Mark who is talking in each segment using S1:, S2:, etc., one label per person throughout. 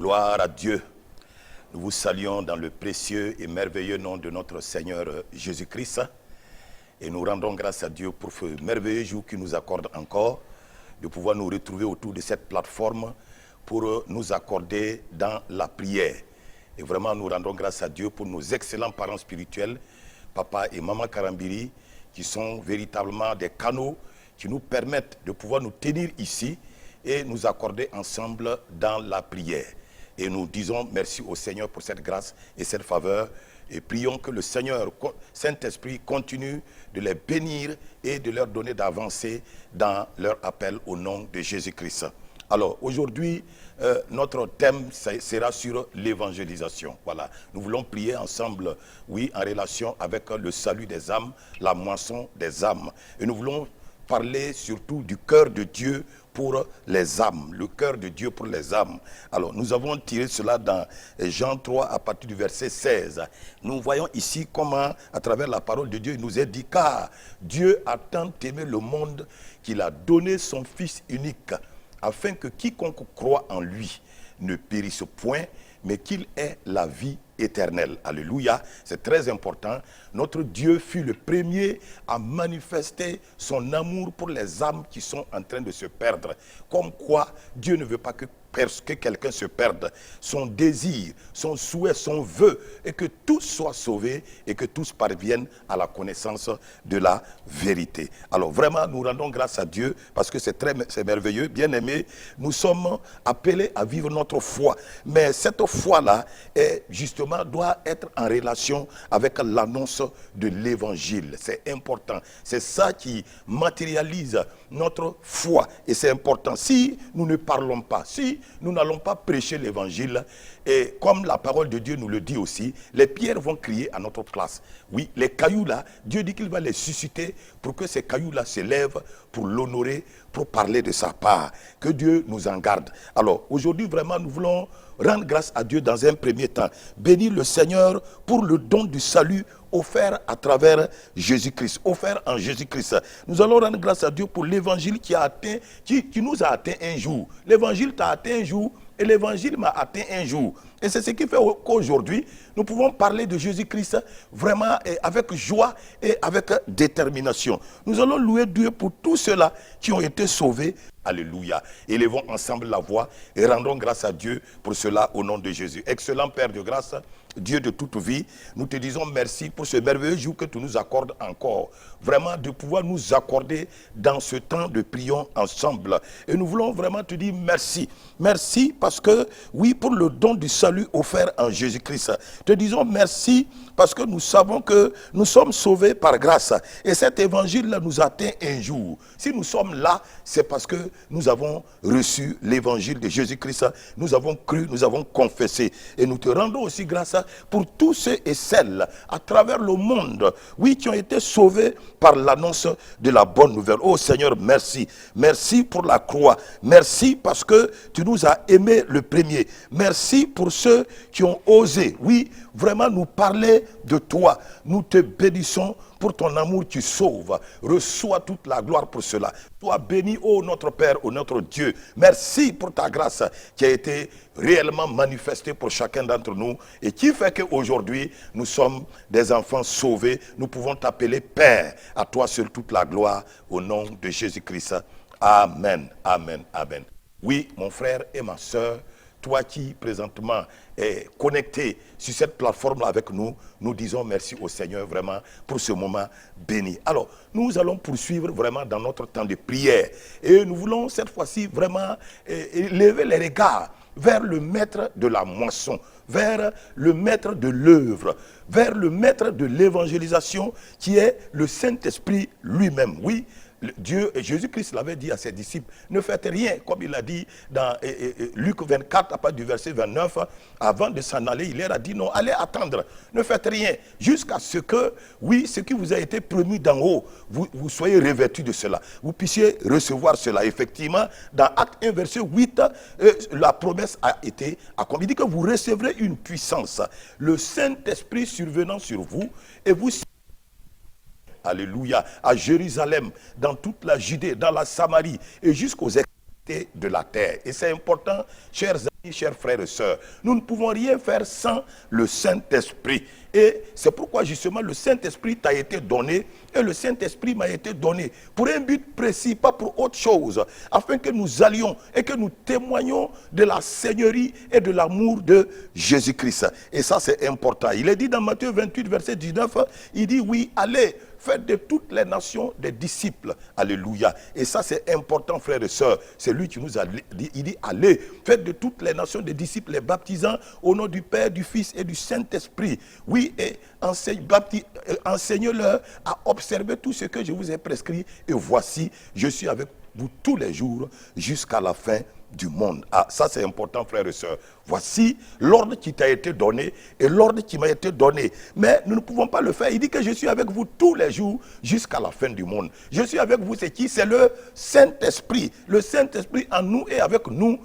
S1: Gloire à Dieu. Nous vous saluons dans le précieux et merveilleux nom de notre Seigneur Jésus-Christ. Et nous rendons grâce à Dieu pour ce merveilleux jour qu'il nous accorde encore, de pouvoir nous retrouver autour de cette plateforme pour nous accorder dans la prière. Et vraiment, nous rendons grâce à Dieu pour nos excellents parents spirituels, Papa et Maman Karambiri, qui sont véritablement des canaux qui nous permettent de pouvoir nous tenir ici et nous accorder ensemble dans la prière. Et nous disons merci au Seigneur pour cette grâce et cette faveur. Et prions que le Seigneur, Saint-Esprit, continue de les bénir et de leur donner d'avancer dans leur appel au nom de Jésus-Christ. Alors, aujourd'hui, notre thème sera sur l'évangélisation. Voilà, nous voulons prier ensemble, oui, en relation avec le salut des âmes, la moisson des âmes. Et nous voulons parler surtout du cœur de Dieu pour les âmes, le cœur de Dieu pour les âmes. Alors, nous avons tiré cela dans Jean 3 à partir du verset 16. Nous voyons ici comment, à travers la parole de Dieu, il nous est dit, car Dieu a tant aimé le monde qu'il a donné son Fils unique, afin que quiconque croit en lui ne périsse point, mais qu'il ait la vie éternelle. Alléluia, c'est très important. Notre Dieu fut le premier à manifester son amour pour les âmes qui sont en train de se perdre. Comme quoi, Dieu ne veut pas que quelqu'un se perde. Son désir, son souhait, son vœu est que tous soient sauvés et que tous parviennent à la connaissance de la vérité. Alors vraiment, nous rendons grâce à Dieu parce que c'est merveilleux. Bien aimé, nous sommes appelés à vivre notre foi. Mais cette foi-là, justement, doit être en relation avec l'annonce de l'évangile. C'est important. C'est ça qui matérialise notre foi. Et c'est important. Si nous ne parlons pas, si nous n'allons pas prêcher l'évangile, et comme la parole de Dieu nous le dit aussi, les pierres vont crier à notre place. Oui, les cailloux là, Dieu dit qu'il va les susciter pour que ces cailloux là se lèvent pour l'honorer, pour parler de sa part. Que Dieu nous en garde. Alors, aujourd'hui, vraiment, nous voulons rendre grâce à Dieu dans un premier temps. Bénir le Seigneur pour le don du salut offert à travers Jésus-Christ, offert en Jésus-Christ. Nous allons rendre grâce à Dieu pour l'évangile qui nous a atteint un jour. L'évangile t'a atteint un jour et l'évangile m'a atteint un jour. Et c'est ce qui fait qu'aujourd'hui, nous pouvons parler de Jésus-Christ vraiment avec joie et avec détermination. Nous allons louer Dieu pour tous ceux-là qui ont été sauvés. Alléluia. Élevons ensemble la voix et rendons grâce à Dieu pour cela au nom de Jésus. Excellent Père de grâce, Dieu de toute vie, nous te disons merci pour ce merveilleux jour que tu nous accordes encore. Vraiment de pouvoir nous accorder dans ce temps de prions ensemble. Et nous voulons vraiment te dire merci. Merci parce que, oui, pour le don du salut offert en Jésus-Christ. Te disons merci parce que nous savons que nous sommes sauvés par grâce. Et cet évangile-là nous atteint un jour. Si nous sommes là, c'est parce que nous avons reçu l'évangile de Jésus-Christ. Nous avons cru, nous avons confessé. Et nous te rendons aussi grâce pour tous ceux et celles à travers le monde, oui, qui ont été sauvés par l'annonce de la bonne nouvelle. Oh Seigneur, merci. Merci pour la croix. Merci parce que tu nous as aimés le premier. Merci pour ceux qui ont osé, oui, vraiment nous parler de toi. Nous te bénissons pour ton amour qui sauve. Reçois toute la gloire pour cela. Toi béni, ô notre Père, ô notre Dieu. Merci pour ta grâce qui a été réellement manifestée pour chacun d'entre nous et qui fait qu'aujourd'hui, nous sommes des enfants sauvés. Nous pouvons t'appeler Père. À toi seul toute la gloire au nom de Jésus-Christ. Amen, amen, amen. Oui, mon frère et ma soeur, toi qui présentement est connecté sur cette plateforme avec nous, nous disons merci au Seigneur vraiment pour ce moment béni. Alors, nous allons poursuivre vraiment dans notre temps de prière. Et nous voulons cette fois-ci vraiment lever les regards vers le maître de la moisson, vers le maître de l'œuvre, vers le maître de l'évangélisation qui est le Saint-Esprit lui-même. Oui, Dieu et Jésus-Christ l'avait dit à ses disciples, ne faites rien, comme il a dit dans Luc 24, à partir du verset 29, avant de s'en aller, il leur a dit non, allez attendre, ne faites rien, jusqu'à ce que, oui, ce qui vous a été promis d'en haut, vous soyez revêtus de cela, vous puissiez recevoir cela. Effectivement, dans Acte 1, verset 8, la promesse a été accomplie. Il dit que vous recevrez une puissance, le Saint-Esprit survenant sur vous, et vous alléluia, à Jérusalem, dans toute la Judée, dans la Samarie et jusqu'aux extrémités de la terre. Et c'est important, chers amis, Chers frères et sœurs, nous ne pouvons rien faire sans le Saint-Esprit. Et c'est pourquoi justement le Saint-Esprit t'a été donné et le Saint-Esprit m'a été donné pour un but précis, pas pour autre chose, afin que nous allions et que nous témoignions de la Seigneurie et de l'amour de Jésus-Christ. Et ça c'est important. Il est dit dans Matthieu 28, verset 19, il dit oui, allez, faites de toutes les nations des disciples. Alléluia. Et ça c'est important, frères et sœurs. C'est lui qui nous a dit, il dit allez, faites de toutes les nations des disciples, les baptisant au nom du Père, du Fils et du Saint-Esprit. Oui, et enseignez-leur à observer tout ce que je vous ai prescrit. Et voici, je suis avec vous tous les jours jusqu'à la fin du monde. Ah, ça c'est important, frères et sœurs. Voici l'ordre qui t'a été donné et l'ordre qui m'a été donné. Mais nous ne pouvons pas le faire. Il dit que je suis avec vous tous les jours jusqu'à la fin du monde. Je suis avec vous, c'est qui? C'est le Saint-Esprit. Le Saint-Esprit en nous et avec nous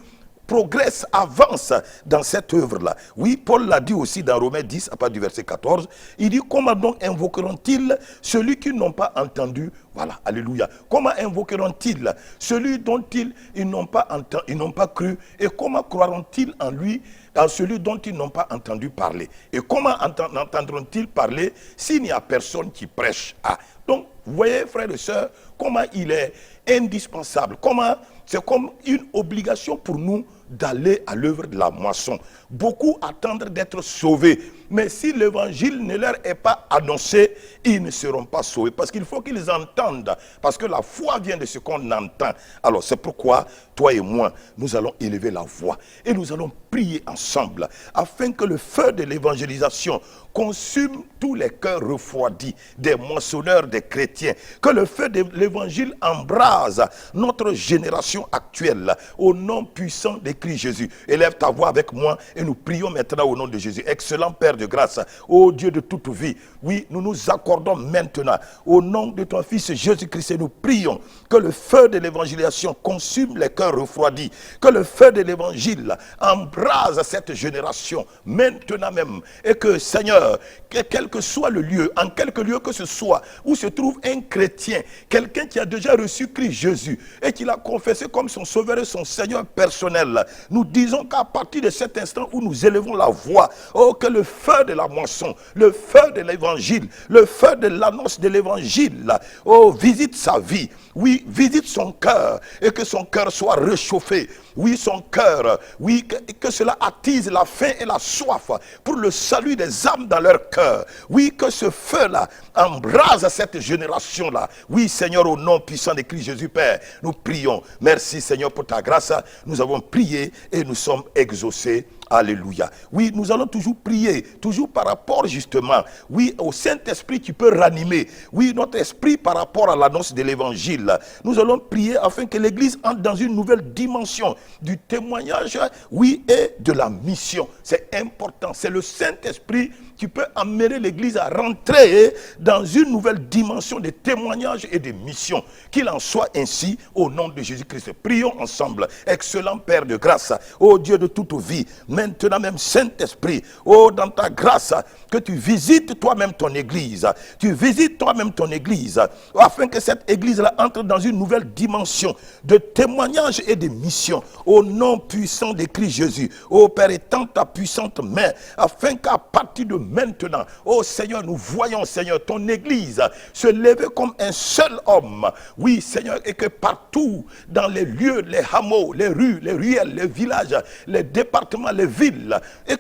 S1: progresse, avance dans cette œuvre-là. Oui, Paul l'a dit aussi dans Romains 10, à partir du verset 14. Il dit, comment donc invoqueront-ils celui qu'ils n'ont pas entendu? Voilà, alléluia. Comment invoqueront-ils celui dont ils n'ont pas entendu, ils n'ont pas cru? Et comment croiront-ils en lui, en celui dont ils n'ont pas entendu parler? Et comment entendront-ils parler s'il n'y a personne qui prêche? Ah, donc, vous voyez, frères et sœurs, comment il est indispensable, comment c'est comme une obligation pour nous d'aller à l'œuvre de la moisson. Beaucoup attendent d'être sauvés, mais si l'évangile ne leur est pas annoncé, ils ne seront pas sauvés, parce qu'il faut qu'ils entendent, parce que la foi vient de ce qu'on entend. Alors c'est pourquoi toi et moi, nous allons élever la voix et nous allons prier ensemble afin que le feu de l'évangélisation consume tous les cœurs refroidis des moissonneurs, des chrétiens, que le feu de l'évangile embrase notre génération actuelle au nom puissant de Christ Jésus. Élève ta voix avec moi et nous prions maintenant au nom de Jésus. Excellent Père de grâce, ô Dieu de toute vie, oui, nous nous accordons maintenant au nom de ton Fils Jésus-Christ et nous prions que le feu de l'évangélisation consume les cœurs refroidis, que le feu de l'évangile embrase cette génération maintenant même, et que Seigneur, que quel que soit le lieu, en quelque lieu que ce soit, où se trouve un chrétien, quelqu'un qui a déjà reçu Christ Jésus et qui l'a confessé comme son sauveur et son Seigneur personnel, nous disons qu'à partir de cet instant où nous élevons la voix, oh, que le feu de la moisson, le feu de l'évangile, le feu de l'annonce de l'évangile, oh, visite sa vie, oui, visite son cœur, et que son cœur soit réchauffé, oui, son cœur, oui, que cela attise la faim et la soif pour le salut des âmes dans leur cœur, oui, que ce feu-là embrase cette génération-là, oui, Seigneur, au nom puissant de Christ Jésus, Père, nous prions, merci Seigneur pour ta grâce, nous avons prié et nous sommes exaucés. Alléluia. Oui, nous allons toujours prier, toujours par rapport justement, oui, au Saint-Esprit qui peut ranimer, oui, notre esprit par rapport à l'annonce de l'Évangile. Nous allons prier afin que l'Église entre dans une nouvelle dimension du témoignage, oui, et de la mission. C'est important, c'est le Saint-Esprit qui peut amener l'Église à rentrer dans une nouvelle dimension de témoignage et de mission. Qu'il en soit ainsi au nom de Jésus-Christ. Prions ensemble. Excellent Père de grâce, ô Dieu de toute vie, maintenant même Saint-Esprit, oh, dans ta grâce, que tu visites toi-même ton Église, tu visites toi-même ton Église, afin que cette Église-là entre dans une nouvelle dimension de témoignage et de mission, au nom puissant de Christ Jésus. Oh Père, étends ta puissante main, afin qu'à partir de maintenant, oh Seigneur, nous voyons, Seigneur, ton Église se lever comme un seul homme, oui Seigneur, et que partout, dans les lieux, les hameaux, les rues, les ruelles, les villages, les départements, les villes, et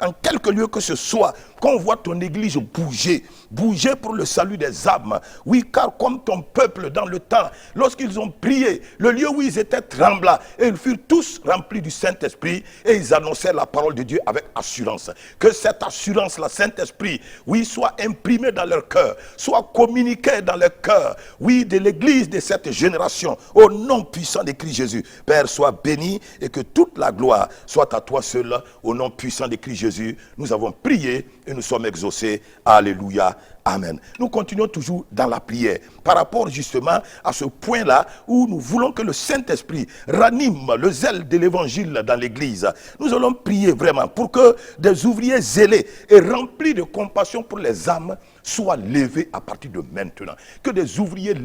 S1: en quelque lieu que ce soit, qu'on voit ton Église bouger, bouger pour le salut des âmes. Oui, car comme ton peuple dans le temps, lorsqu'ils ont prié, le lieu où ils étaient trembla, et ils furent tous remplis du Saint-Esprit, et ils annonçaient la parole de Dieu avec assurance. Que cette assurance, la Saint-Esprit, oui, soit imprimée dans leur cœur, soit communiquée dans leur cœur, oui, de l'Église de cette génération, au nom puissant de Christ Jésus. Père, sois béni, et que toute la gloire soit à toi seul, au nom puissant de Christ Jésus. Nous avons prié, et nous sommes exaucés. Alléluia. Amen. Nous continuons toujours dans la prière par rapport justement à ce point-là où nous voulons que le Saint-Esprit ranime le zèle de l'évangile dans l'église. Nous allons prier vraiment pour que des ouvriers zélés et remplis de compassion pour les âmes soient levés à partir de maintenant. Que des ouvriers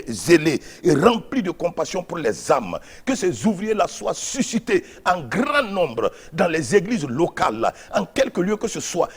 S1: zélés et remplis de compassion pour les âmes, que ces ouvriers-là soient suscités en grand nombre dans les églises locales, en quelque lieu que ce soit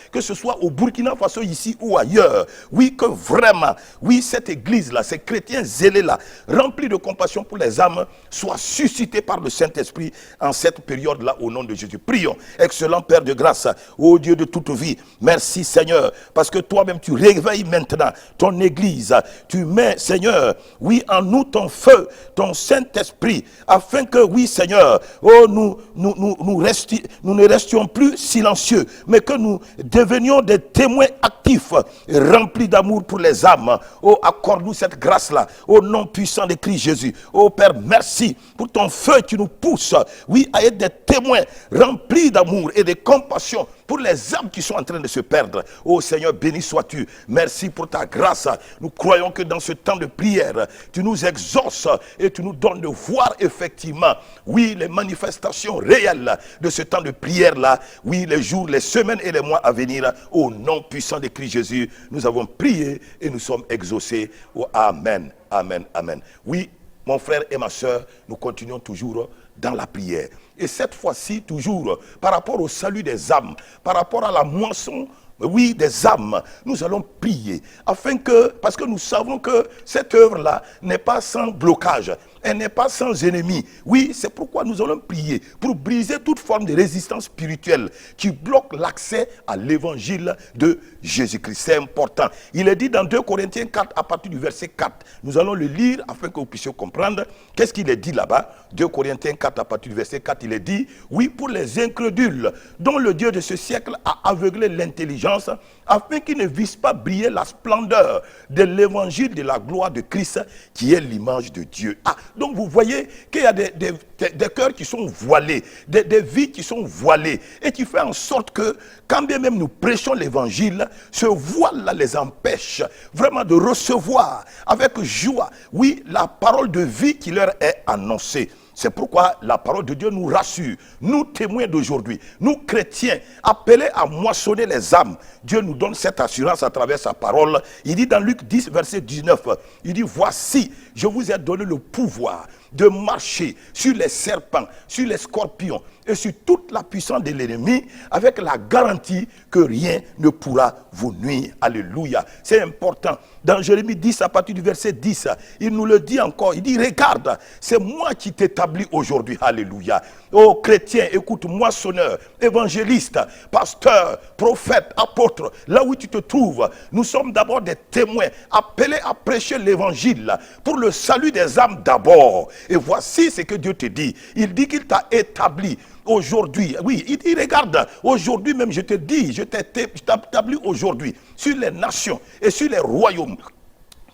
S1: au Burkina Faso ici ou ailleurs. Oui, que vraiment, oui, cette église-là, ces chrétiens zélés-là, remplis de compassion pour les âmes, soient suscités par le Saint-Esprit en cette période-là au nom de Jésus. Prions. Excellent Père de grâce, ô Dieu de toute vie, merci Seigneur, parce que toi-même tu réveilles maintenant ton église. Tu mets, Seigneur, oui, en nous ton feu, ton Saint-Esprit, afin que, oui, Seigneur, oh, nous ne restions plus silencieux, mais que nous devenions des témoins actifs, remplis d'amour pour les âmes. Oh, accorde-nous cette grâce-là, au nom puissant de Christ Jésus. Oh, Père, merci pour ton feu qui nous pousse, oui, à être des témoins remplis d'amour et de compassion pour les âmes qui sont en train de se perdre. Oh Seigneur, béni sois-tu. Merci pour ta grâce. Nous croyons que dans ce temps de prière, tu nous exauces et tu nous donnes de voir effectivement, oui, les manifestations réelles de ce temps de prière-là. Oui, les jours, les semaines et les mois à venir. Au nom puissant de Christ Jésus, nous avons prié et nous sommes exaucés. Oh, amen, amen, amen. Oui, mon frère et ma soeur, nous continuons toujours dans la prière. Et cette fois-ci, toujours, par rapport au salut des âmes, par rapport à la moisson, oui, des âmes, nous allons prier, afin que, parce que nous savons que cette œuvre-là n'est pas sans blocage, elle n'est pas sans ennemi. Oui, c'est pourquoi nous allons prier, pour briser toute forme de résistance spirituelle qui bloque l'accès à l'évangile de Jésus-Christ. C'est important. Il est dit dans 2 Corinthiens 4, à partir du verset 4. Nous allons le lire, afin que vous puissiez comprendre. Qu'est-ce qu'il est dit là-bas? 2 Corinthiens 4, à partir du verset 4, il est dit, oui, pour les incrédules, dont le Dieu de ce siècle a aveuglé l'intelligence, afin qu'ils ne vissent pas briller la splendeur de l'évangile de la gloire de Christ, qui est l'image de Dieu. Ah, donc vous voyez qu'il y a des cœurs qui sont voilés, des vies qui sont voilées, et qui fait en sorte que, quand bien même nous prêchons l'évangile, ce voile-là les empêche vraiment de recevoir avec joie, oui, la parole de vie qui leur est annoncée. C'est pourquoi la parole de Dieu nous rassure. Nous, témoins d'aujourd'hui, nous chrétiens, appelés à moissonner les âmes, Dieu nous donne cette assurance à travers sa parole. Il dit dans Luc 10, verset 19, il dit, voici, je vous ai donné le pouvoir de marcher sur les serpents, sur les scorpions et sur toute la puissance de l'ennemi, avec la garantie que rien ne pourra vous nuire. Alléluia. C'est important. Dans Jérémie 10, à partir du verset 10, il nous le dit encore. Il dit, regarde, c'est moi qui t'établis aujourd'hui. Alléluia. Oh chrétien, écoute, moissonneur, évangéliste, pasteur, prophète, apôtre, là où tu te trouves, nous sommes d'abord des témoins appelés à prêcher l'évangile pour le salut des âmes d'abord. Et voici ce que Dieu te dit. Il dit qu'il t'a établi aujourd'hui. Oui, il dit, regarde, aujourd'hui même je te dis, je t'établis aujourd'hui sur les nations et sur les royaumes,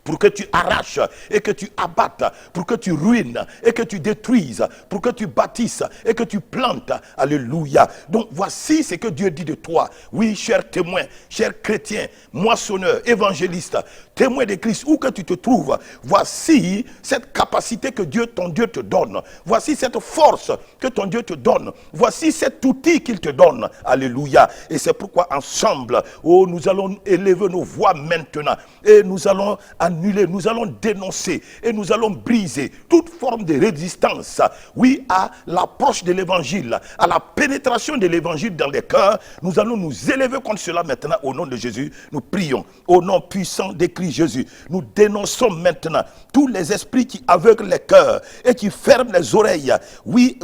S1: pour que tu arraches et que tu abattes, pour que tu ruines et que tu détruises, pour que tu bâtisses et que tu plantes. Alléluia. Donc voici ce que Dieu dit de toi. Oui, cher témoin, cher chrétien, moissonneur, évangéliste, témoin de Christ, où que tu te trouves, voici cette capacité que ton Dieu te donne. Voici cette force que ton Dieu te donne. Voici cet outil qu'il te donne. Alléluia. Et c'est pourquoi ensemble, oh, nous allons élever nos voix maintenant et nous allons annuler, nous allons dénoncer et nous allons briser toute forme de résistance, oui, à l'approche de l'évangile, à la pénétration de l'évangile dans les cœurs. Nous allons nous élever contre cela maintenant au nom de Jésus. Nous prions au nom puissant de Christ Jésus. Nous dénonçons maintenant tous les esprits qui aveuglent les cœurs et qui ferment les oreilles, oui,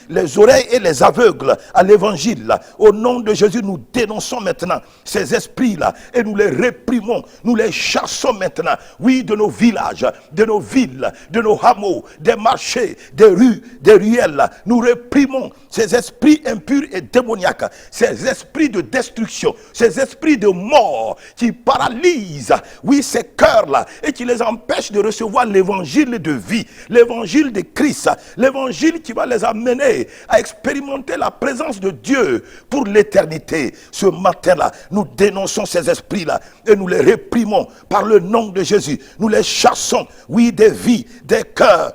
S1: les oreilles et les aveugles à l'évangile. Au nom de Jésus, nous dénonçons maintenant ces esprits-là et nous les réprimons, nous les chassons maintenant maintenant, oui, de nos villages, de nos villes, de nos hameaux, des marchés, des rues, des ruelles. Nous réprimons ces esprits impurs et démoniaques, ces esprits de destruction, ces esprits de mort qui paralysent, oui, ces cœurs-là et qui les empêchent de recevoir l'évangile de vie, l'évangile de Christ, l'évangile qui va les amener à expérimenter la présence de Dieu pour l'éternité. Ce matin-là, nous dénonçons ces esprits-là et nous les réprimons par le nom de Jésus. Nous les chassons, oui, des vies, des cœurs,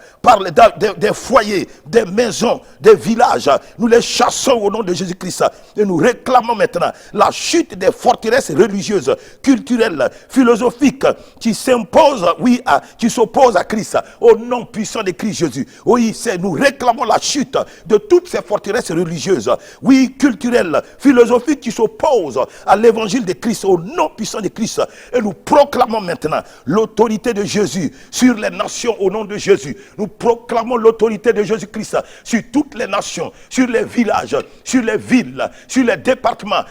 S1: des foyers, des maisons, des villages. Nous les chassons au nom de Jésus-Christ et nous réclamons maintenant la chute des forteresses religieuses, culturelles, philosophiques qui s'imposent, oui, qui s'opposent à Christ au nom puissant de Christ Jésus. Oui, nous réclamons la chute de toutes ces forteresses religieuses, oui, culturelles, philosophiques qui s'opposent à l'évangile de Christ au nom puissant de Christ. Et nous proclamons maintenant l'autorité de Jésus sur les nations au nom de Jésus. Nous proclamons l'autorité de Jésus-Christ sur toutes les nations, sur les villages, sur les villes, sur les départements,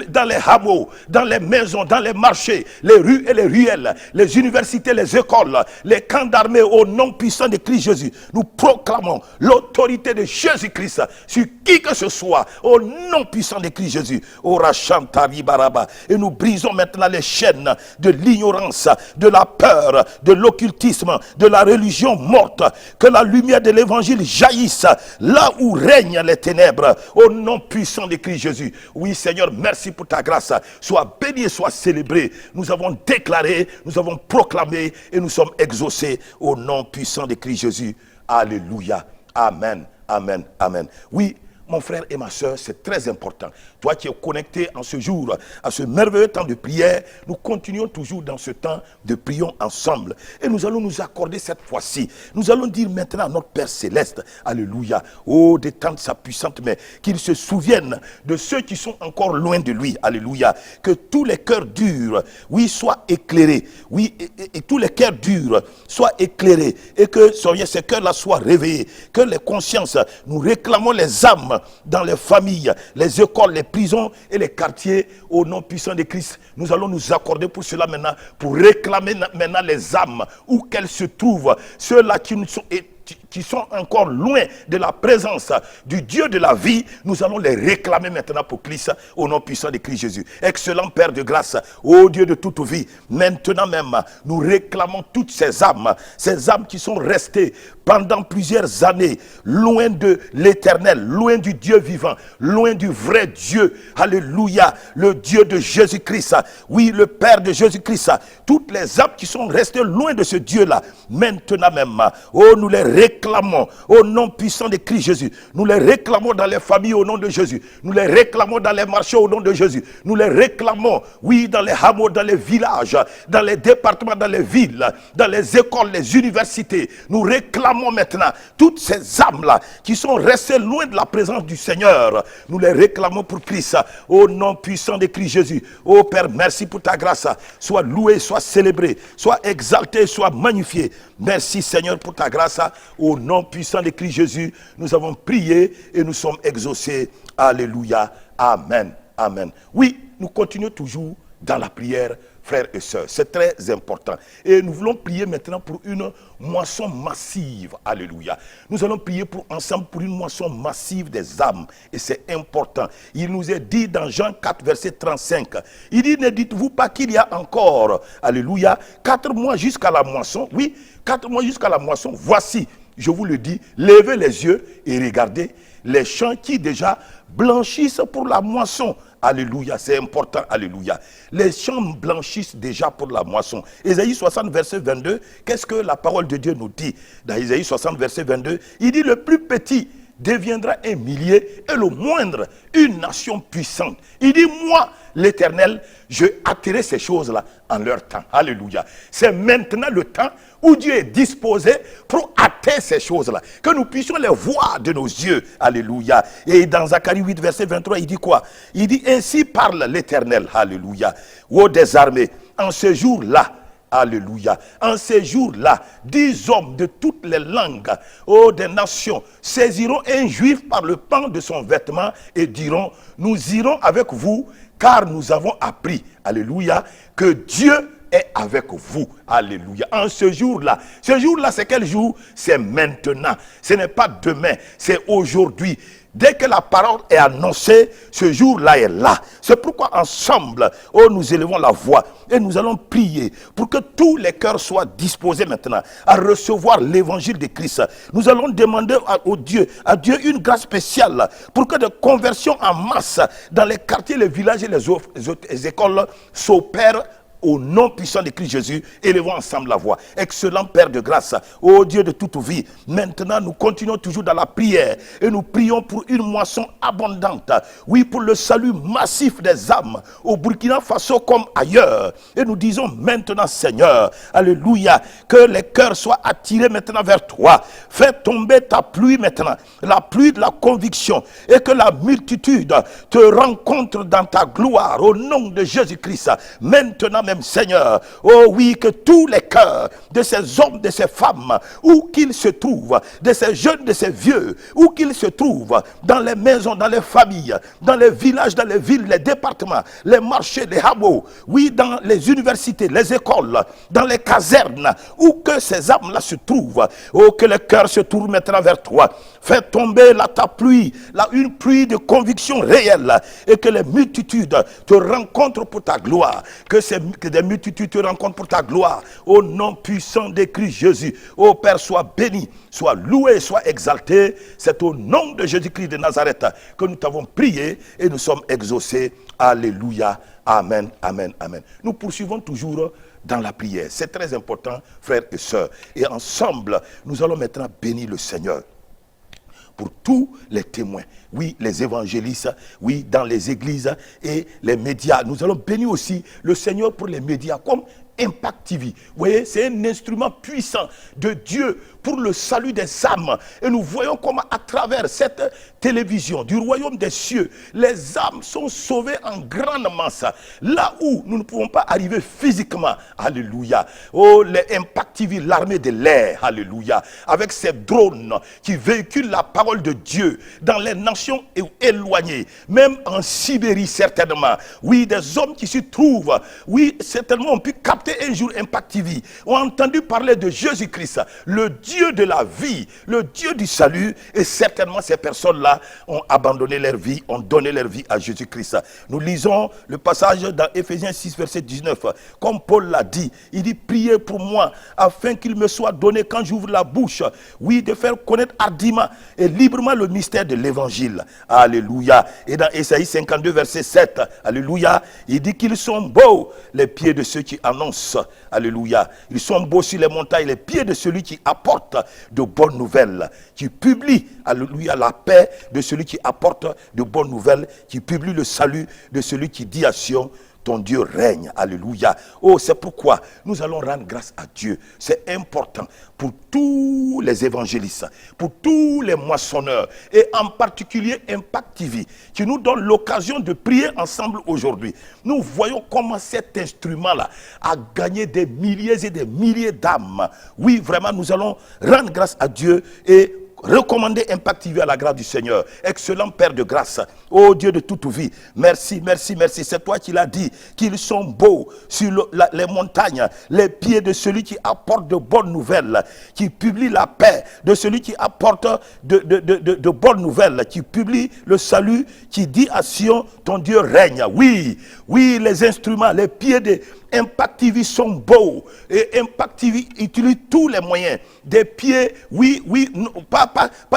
S1: dans les hameaux, dans les maisons, dans les marchés, les rues et les ruelles, les universités, les écoles, les camps d'armée au nom puissant de Christ Jésus. Nous proclamons l'autorité de Jésus-Christ sur qui que ce soit au nom puissant de Christ Jésus. Et nous brisons maintenant les chaînes de l'ignorance, de la peur, de l'occultisme, de la religion morte. Que la lumière de l'évangile jaillisse là où règnent les ténèbres au nom puissant de Christ Jésus. Oui, Seigneur, merci pour ta grâce. Sois béni et sois célébré. Nous avons déclaré, nous avons proclamé et nous sommes exaucés au nom puissant de Christ Jésus. Alléluia. Amen. Amen. Amen. Oui, mon frère et ma soeur, c'est très important. Toi qui es connecté en ce jour à ce merveilleux temps de prière, nous continuons toujours dans ce temps de prions ensemble. Et nous allons nous accorder cette fois-ci. Nous allons dire maintenant à notre Père Céleste, alléluia, oh, détendre sa puissante main, qu'il se souvienne de ceux qui sont encore loin de lui, alléluia. Que tous les cœurs durs, oui, soient éclairés, oui, et tous les cœurs durs soient éclairés, et que ces cœurs-là soient réveillés, que les consciences, nous réclamons les âmes dans les familles, les écoles, les prisons et les quartiers au nom puissant de Christ. Nous allons nous accorder pour cela maintenant, pour réclamer maintenant les âmes où qu'elles se trouvent, ceux-là qui sont encore loin de la présence du Dieu de la vie. Nous allons les réclamer maintenant pour Christ au nom puissant de Christ Jésus. Excellent Père de grâce, ô Dieu de toute vie, maintenant même nous réclamons toutes ces âmes qui sont restées pendant plusieurs années loin de l'éternel, loin du Dieu vivant, loin du vrai Dieu, alléluia, le Dieu de Jésus-Christ, oui, le Père de Jésus-Christ. Toutes les âmes qui sont restées loin de ce Dieu-là, maintenant même, oh, nous les réclamons au nom puissant de Christ Jésus. Nous les réclamons dans les familles au nom de Jésus. Nous les réclamons dans les marchés au nom de Jésus. Nous les réclamons, oui, dans les hameaux, dans les villages, dans les départements, dans les villes, dans les écoles, les universités. Nous réclamons maintenant toutes ces âmes-là qui sont restées loin de la présence du Seigneur. Nous les réclamons pour Christ au nom puissant de Christ Jésus. Oh Père, merci pour ta grâce. Sois loué, sois célébré, sois exalté, sois magnifié. Merci Seigneur pour ta grâce. Au nom puissant de Christ Jésus, nous avons prié et nous sommes exaucés. Alléluia. Amen. Amen. Oui, nous continuons toujours dans la prière, frères et sœurs. C'est très important. Et nous voulons prier maintenant pour une moisson massive. Alléluia. Nous allons prier ensemble pour une moisson massive des âmes. Et c'est important. Il nous est dit dans Jean 4, verset 35. Il dit, ne dites-vous pas qu'il y a encore, alléluia, 4 mois jusqu'à la moisson. Oui, 4 mois jusqu'à la moisson. Voici, je vous le dis, levez les yeux et regardez les champs qui déjà blanchissent pour la moisson. Alléluia, c'est important, alléluia. Les champs blanchissent déjà pour la moisson. Ésaïe 60, verset 22, qu'est-ce que la parole de Dieu nous dit? Dans Ésaïe 60, verset 22, il dit, le plus petit deviendra un millier et le moindre une nation puissante. Il dit, moi, l'Éternel, je hâterai ces choses-là en leur temps. Alléluia. C'est maintenant le temps où Dieu est disposé pour hâter ces choses-là. Que nous puissions les voir de nos yeux. Alléluia. Et dans Zacharie 8, verset 23, il dit quoi? Il dit, ainsi parle l'Éternel. Alléluia. Ô des armées, en ce jour-là, alléluia. En ces jours-là, 10 hommes de toutes les langues, oh, des nations, saisiront un juif par le pan de son vêtement et diront, nous irons avec vous, car nous avons appris, alléluia, que Dieu est avec vous. Alléluia. En ce jour-là, c'est quel jour? C'est maintenant. Ce n'est pas demain, c'est aujourd'hui. Dès que la parole est annoncée, ce jour-là est là. C'est pourquoi ensemble, nous élevons la voix et nous allons prier pour que tous les cœurs soient disposés maintenant à recevoir l'évangile de Christ. Nous allons demander à Dieu une grâce spéciale pour que des conversions en masse dans les quartiers, les villages et les écoles s'opèrent. Au nom puissant de Christ Jésus, élevons ensemble la voix. Excellent Père de grâce, ô Dieu de toute vie, maintenant nous continuons toujours dans la prière et nous prions pour une moisson abondante. Oui, pour le salut massif des âmes au Burkina Faso comme ailleurs. Et nous disons maintenant, Seigneur, alléluia, que les cœurs soient attirés maintenant vers toi. Fais tomber ta pluie maintenant, la pluie de la conviction, et que la multitude te rencontre dans ta gloire au nom de Jésus-Christ. Maintenant même, Seigneur, oh oui, que tous les cœurs de ces hommes, de ces femmes, où qu'ils se trouvent, de ces jeunes, de ces vieux, où qu'ils se trouvent, dans les maisons, dans les familles, dans les villages, dans les villes, les départements, les marchés, les hameaux, oui, dans les universités, les écoles, dans les casernes, où que ces âmes-là se trouvent, oh, que le cœur se tourne maintenant vers toi. Fais tomber ta pluie, une pluie de conviction réelle, et que les multitudes te rencontrent pour ta gloire, que des multitudes te rencontrent pour ta gloire, au nom puissant de Christ Jésus. Ô Père, sois béni, sois loué, sois exalté. C'est au nom de Jésus-Christ de Nazareth que nous t'avons prié et nous sommes exaucés. Alléluia, amen, amen, amen. Nous poursuivons toujours dans la prière. C'est très important, frères et sœurs. Et ensemble, nous allons maintenant bénir le Seigneur pour tous les témoins, oui, les évangélistes, oui, dans les églises et les médias. Nous allons bénir aussi le Seigneur pour les médias, comme Impact TV. Vous voyez, c'est un instrument puissant de Dieu pour le salut des âmes. Et nous voyons comment à travers cette télévision du royaume des cieux, les âmes sont sauvées en grande masse. Là où nous ne pouvons pas arriver physiquement. Alléluia. Oh, les Impact TV, l'armée de l'air. Alléluia. Avec ces drones qui véhiculent la parole de Dieu dans les nations éloignées. Même en Sibérie, certainement. Oui, des hommes qui s'y trouvent. Oui, certainement, ont pu capter un jour Impact TV, ont entendu parler de Jésus-Christ, le Dieu de la vie, le Dieu du salut, et certainement ces personnes-là ont abandonné leur vie, ont donné leur vie à Jésus-Christ. Nous lisons le passage dans Éphésiens 6, verset 19, comme Paul l'a dit, il dit, priez pour moi, afin qu'il me soit donné quand j'ouvre la bouche, oui, de faire connaître hardiment et librement le mystère de l'évangile. Alléluia. Et dans Ésaïe 52, verset 7, alléluia, il dit qu'ils sont beaux, les pieds de ceux qui annoncent. Alléluia. Ils sont beaux sur les montagnes, les pieds de celui qui apporte de bonnes nouvelles, qui publie, alléluia, la paix de celui qui apporte de bonnes nouvelles, qui publie le salut de celui qui dit à Sion, ton Dieu règne. Alléluia. Oh, c'est pourquoi nous allons rendre grâce à Dieu. C'est important pour tous les évangélistes, pour tous les moissonneurs, et en particulier Impact TV, qui nous donne l'occasion de prier ensemble aujourd'hui. Nous voyons comment cet instrument-là a gagné des milliers et des milliers d'âmes. Oui, vraiment, nous allons rendre grâce à Dieu et recommander Impact TV à la grâce du Seigneur. Excellent Père de grâce, ô Dieu de toute vie, merci, merci, merci. C'est toi qui l'as dit, qu'ils sont beaux sur les montagnes, les pieds de celui qui apporte de bonnes nouvelles, qui publie la paix, de celui qui apporte de bonnes nouvelles, qui publie le salut, qui dit à Sion, ton Dieu règne. Oui, oui, les instruments, les pieds de Impact TV sont beaux, et Impact TV utilise tous les moyens, des pieds, oui, oui, pas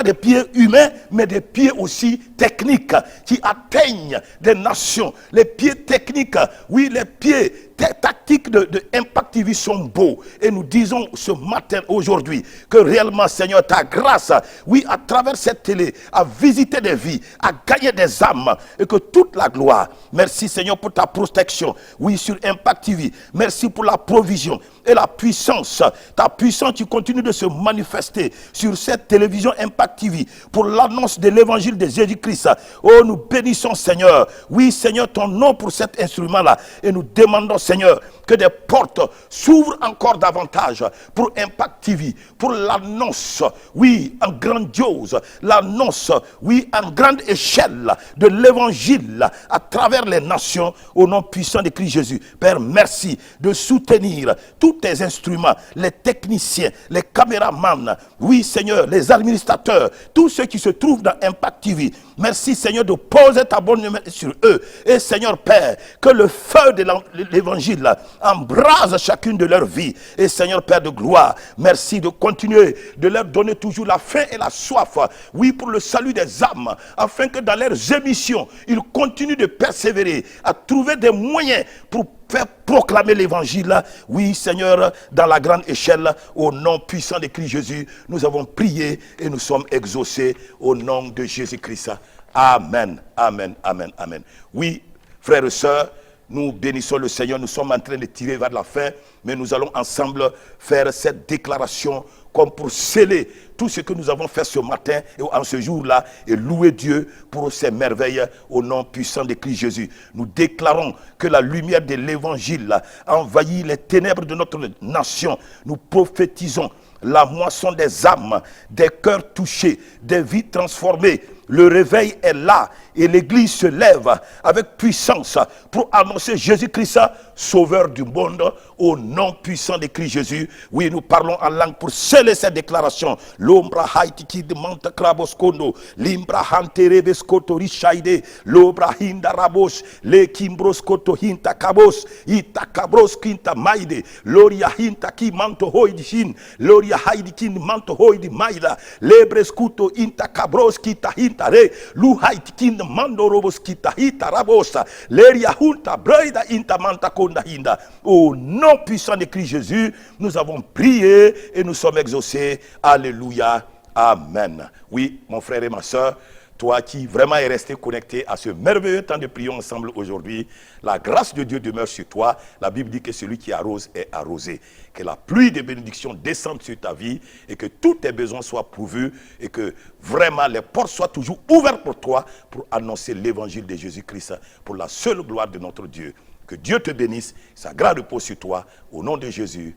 S1: des pieds humains, mais des pieds aussi techniques qui atteignent des nations. Les pieds techniques, oui, les pieds tactiques de Impact TV sont beaux. Et nous disons ce matin, aujourd'hui, que réellement, Seigneur, ta grâce, oui, à travers cette télé, à visiter des vies, à gagner des âmes, et que toute la gloire, merci Seigneur pour ta protection, oui, sur Impact TV, merci pour la provision et la puissance, ta puissance qui continue de se manifester sur cette télévision Impact TV, pour l'annonce de l'évangile de Jésus-Christ. Oh, nous bénissons Seigneur, oui Seigneur, ton nom pour cet instrument-là, et nous demandons Seigneur, que des portes s'ouvrent encore davantage pour Impact TV, pour l'annonce, oui, en grandiose, l'annonce, oui, en grande échelle de l'évangile à travers les nations au nom puissant de Christ Jésus. Père, merci de soutenir tous tes instruments, les techniciens, les caméramans, oui Seigneur, les administrateurs, tous ceux qui se trouvent dans Impact TV. Merci Seigneur de poser ta bonne main sur eux. Et Seigneur Père, que le feu de l'évangile embrase chacune de leurs vies. Et Seigneur Père de gloire, merci de continuer de leur donner toujours la faim et la soif. Oui, pour le salut des âmes, afin que dans leurs émissions, ils continuent de persévérer, à trouver des moyens pour faire proclamer l'évangile. Oui Seigneur, dans la grande échelle, au nom puissant de Christ Jésus, nous avons prié et nous sommes exaucés au nom de Jésus-Christ. Amen, amen, amen, amen. Oui, frères et sœurs, nous bénissons le Seigneur, nous sommes en train de tirer vers la fin, mais nous allons ensemble faire cette déclaration comme pour sceller tout ce que nous avons fait ce matin et en ce jour-là et louer Dieu pour ses merveilles au nom puissant de Christ Jésus. Nous déclarons que la lumière de l'évangile envahit les ténèbres de notre nation. Nous prophétisons la moisson des âmes, des cœurs touchés, des vies transformées. Le réveil est là et l'église se lève avec puissance pour annoncer Jésus-Christ, sauveur du monde, au nom puissant de Christ Jésus. Oui, nous parlons en langue pour sceller cette déclaration. L'ombra haitiki de manta kraboskondo, limbra hanterebeskoto rishaide, l'obra hinda rabos, le kimbroskoto hinta kabos, ita kabros kinta maide, loria hinta ki manto hoidi hin, loria haidi kin manto hoidi maida, lebreskuto inta kabros kita hinta re, lu haiti kin mando robos kita hita rabosa, leria hunta broida inta manta konda hinda. Au nom puissant de Christ Jésus, nous avons prié et nous sommes exaucés. Alléluia. Amen. Oui, mon frère et ma soeur, toi qui vraiment es resté connecté à ce merveilleux temps de prière ensemble aujourd'hui, la grâce de Dieu demeure sur toi. La Bible dit que celui qui arrose est arrosé. Que la pluie de bénédiction descende sur ta vie et que tous tes besoins soient pourvus et que vraiment les portes soient toujours ouvertes pour toi pour annoncer l'évangile de Jésus-Christ pour la seule gloire de notre Dieu. Que Dieu te bénisse, sa grâce repose sur toi. Au nom de Jésus.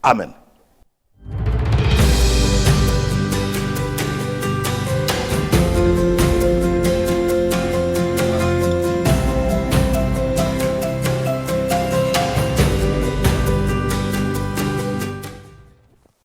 S1: Amen.